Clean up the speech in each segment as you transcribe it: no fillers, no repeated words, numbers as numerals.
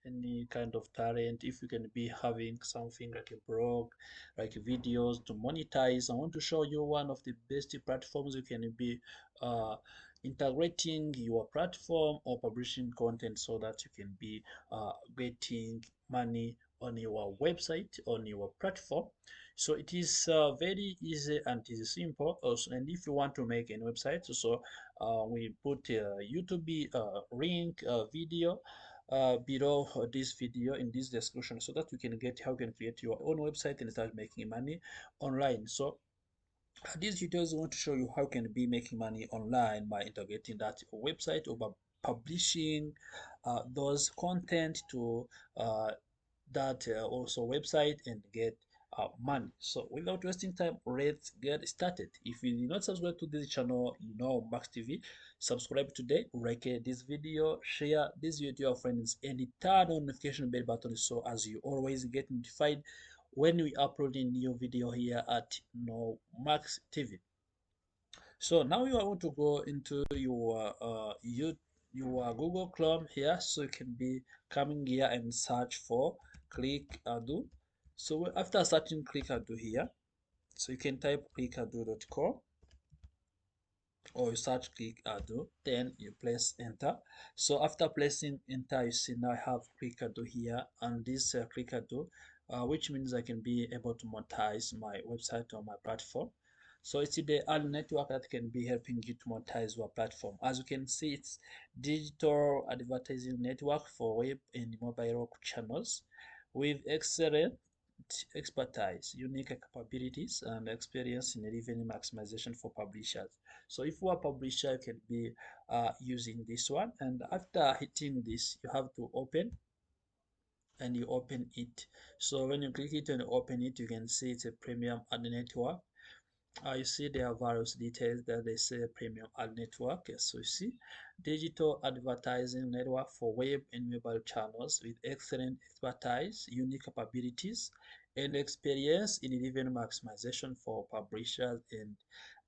any kind of talent, if you can be having something like a blog, like videos to monetize, I want to show you one of the best platforms you can be uh, integrating your platform or publishing content so that you can be getting money on your website, on your platform. So it is very easy and it is simple also. And if you want to make a website, so we put a YouTube link video below this video in this description so that you can get how you can create your own website and start making money online. So these tutorials want to show you how you can be making money online by integrating that website or by publishing those content to that also website and get money. So without wasting time, let's get started. If you did not subscribe to this channel, you know Max TV, subscribe today, like this video, share this video to your friends, and turn on notification bell button so as you always get notified when we upload a new video here at No Max TV. So now you are going to go into your Google Chrome here, so you can be coming here and search for ClickADU. So after searching ClickADU here, so you can type clickadu.com or you search ClickADU, then you press enter. So after pressing enter, you see now I have ClickADU here, and this ClickADU, which means I can be able to monetize my website or my platform. So it's the ad network that can be helping you to monetize your platform. As you can see, it's digital advertising network for web and mobile channels with excellent expertise, unique capabilities, and experience in revenue maximization for publishers. So if you are a publisher, you can be using this one. And after hitting this, you have to open and you open it. So when you click it and open it, you can see it's a premium ad network. You see there are various details that they say premium ad network. Yes, so you see digital advertising network for web and mobile channels with excellent expertise, unique capabilities, and experience in revenue maximization for publishers and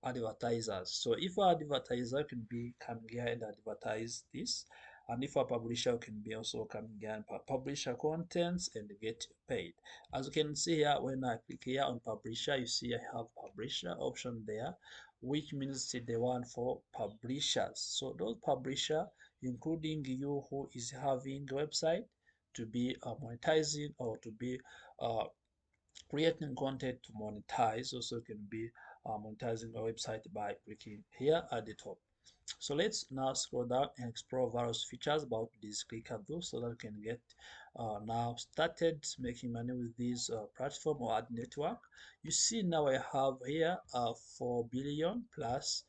advertisers. So if an advertiser can be come here and advertise this, and if a publisher can be also come here and publish a contents and get paid. As you can see here, when I click here on publisher, you see I have publisher option there, which means it's the one for publishers. So those publisher, including you who is having website to be monetizing or to be uh, creating content to monetize, also can be monetizing a website by clicking here at the top. So let's now scroll down and explore various features about this ClickADU so that we can get now started making money with this platform or ad network. You see now I have here 4 billion plus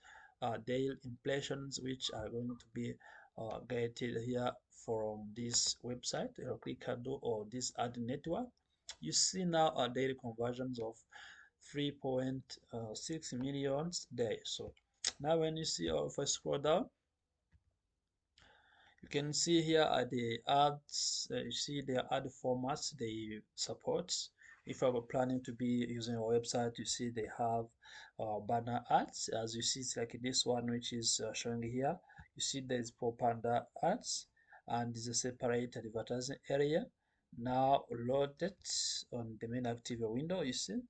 daily impressions which are going to be getting here from this website ClickADU or this ad network. You see now daily conversions of 3.6 million day. So now when you see, if I scroll down, you can see here are the ads. You see the ad formats they support. If you are planning to be using a website, you see they have banner ads. As you see, it's like this one which is showing here. You see there's panda ads, and there's a separate advertising area. Now loaded on the main active window. You see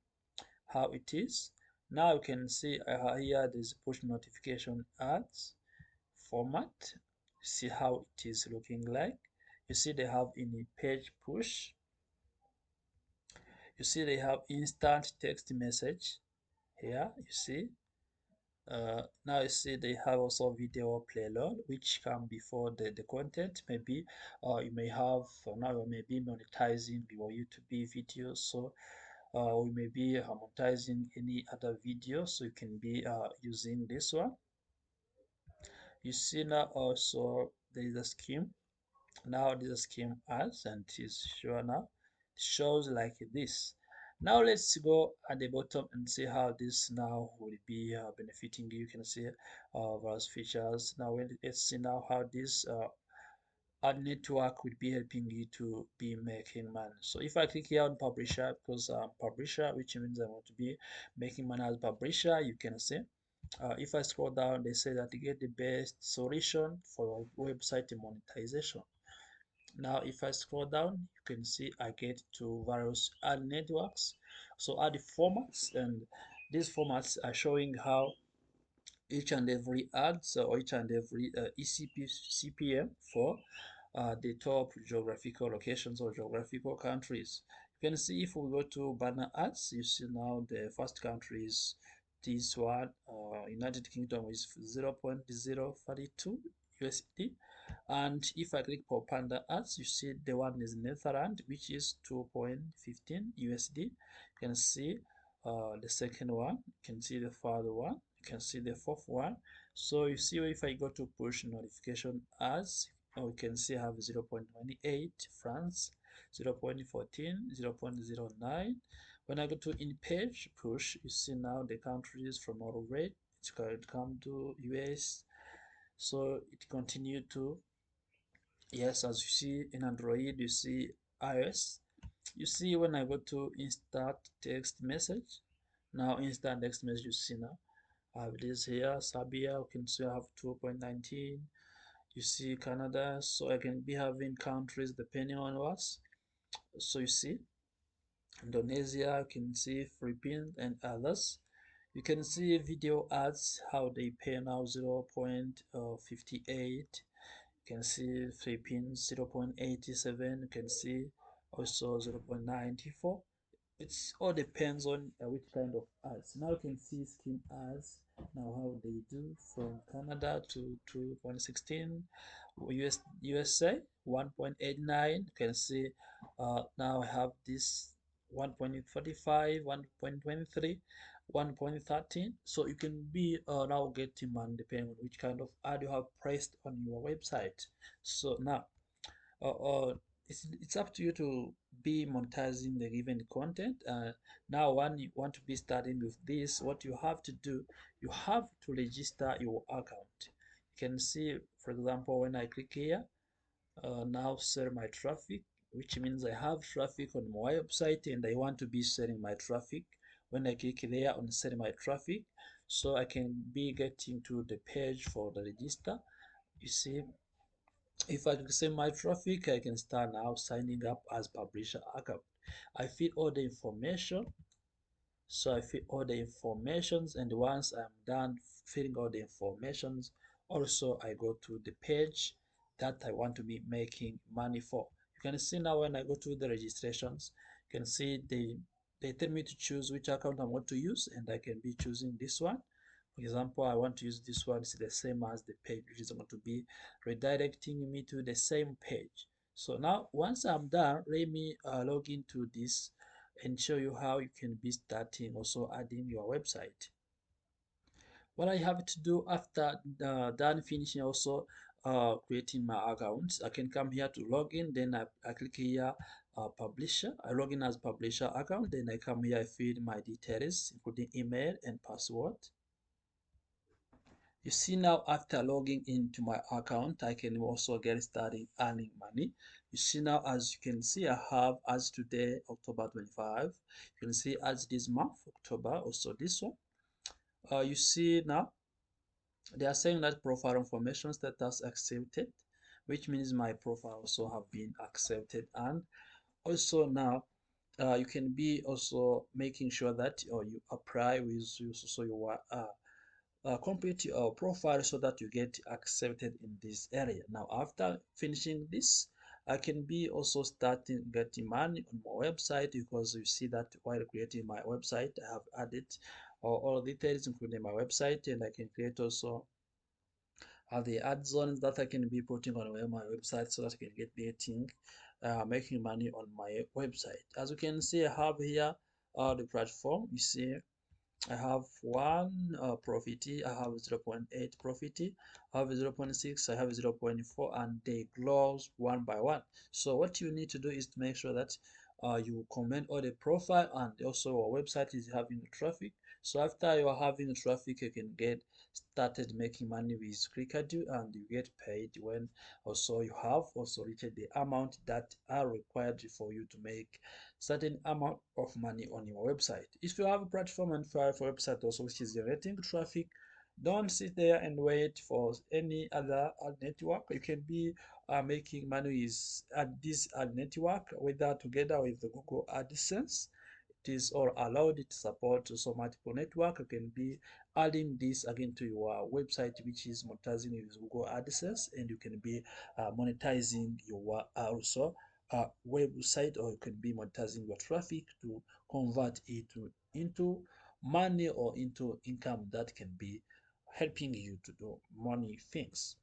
how it is. Now you can see here there's push notification ads format. See how it is looking like. You see they have in page push. You see they have instant text message here. You see now you see they have also video playload which come before the content. Maybe you may have now you may be monetizing your YouTube videos, so we may be monetizing any other video, so you can be using this one. You see now also there is a scheme. Now this scheme as and it is sure now shows like this. Now let's go at the bottom and see how this now will be benefiting you. You can see various features. Now let's see now how this ad network will be helping you to be making money. So if I click here on publisher, because I'm publisher, which means I want to be making money as publisher, you can see if I scroll down, they say that you get the best solution for website monetization. Now if I scroll down, you can see I get to various ad networks, so ad formats, and these formats are showing how each and every ad, so each and every CPM for the top geographical locations or geographical countries. You can see if we go to banner ads, you see now the first country is this one, United Kingdom is 0.032 USD. And if I click for panda ads, you see the one is Netherlands, which is 2.15 USD. You can see the second one, you can see the third one, you can see the fourth one. So you see if I go to push notification ads, we can see I have 0.28 France, 0.14, 0.09. When I go to in page push, you see now the countries from our red, it's going to come to US. So it continue to, yes, as you see in Android, you see iOS. You see when I go to instant text message, now instant text message, you see now I have this here, Serbia, you can see I have 2.19. You see Canada, so I can be having countries depending on what. So you see Indonesia, you can see Philippines and others. You can see video ads, how they pay now 0.58. You can see Philippines 0.87. You can see also 0.94. It's all depends on which kind of ads. Now you can see skin ads, now how they do from Canada to 2.16, USA 1.89. You can see now I have this 1.45, 1.23, 1.13. So you can be now getting money depending on which kind of ad you have priced on your website. So now uh, uh, it's up to you to be monetizing the given content. Now, when you want to be starting with this, what you have to do, you have to register your account. You can see, for example, when I click here, now sell my traffic, which means I have traffic on my website and I want to be selling my traffic. When I click there on sell my traffic, so I can be getting to the page for the register. You see, if I can send my traffic, I can start now signing up as publisher account. I fill all the information. So I fill all the informations, and once I'm done filling all the informations, also I go to the page that I want to be making money for. You can see now when I go to the registrations, you can see they tell me to choose which account I want to use, and I can be choosing this one. For example, I want to use this one, it's the same as the page, which is going to be redirecting me to the same page. So now once I'm done, let me log into this and show you how you can be starting also adding your website. What I have to do after done finishing also creating my account, I can come here to log in, then I click here publisher. I log in as publisher account, then I come here, I fill my details including email and password. You see now after logging into my account, I can also get started earning money. You see now, as you can see, I have as today, October 25. You can see as this month, October, also this one. You see now, they are saying that profile information status accepted, which means my profile also have been accepted. And also now, you can be also making sure that you apply with you, so you are complete your profile so that you get accepted in this area. Now after finishing this, I can be also starting getting money on my website, because you see that while creating my website I have added all details including my website, and I can create also the ad zones that I can be putting on my website so that I can get making money on my website. As you can see, I have here the platform. You see I have one profit, I have 0.8 profit, I have 0.6, I have 0.4, and they close one by one. So what you need to do is to make sure that you comment all the profile, and also our website is having traffic. So after you are having traffic, you can get started making money with ClickADU, and you get paid when also you have also reached the amount that are required for you to make certain amount of money on your website. If you have a platform and file for website also which is generating traffic, Don't sit there and wait for any other ad network. You can be making money is at this ad network, whether together with the Google AdSense. It is all allowed. It supports so multiple network. You can be adding this again to your website, which is monetizing with Google AdSense, and you can be monetizing your also website, or you can be monetizing your traffic to convert it into money or into income that can be helping you to do money things.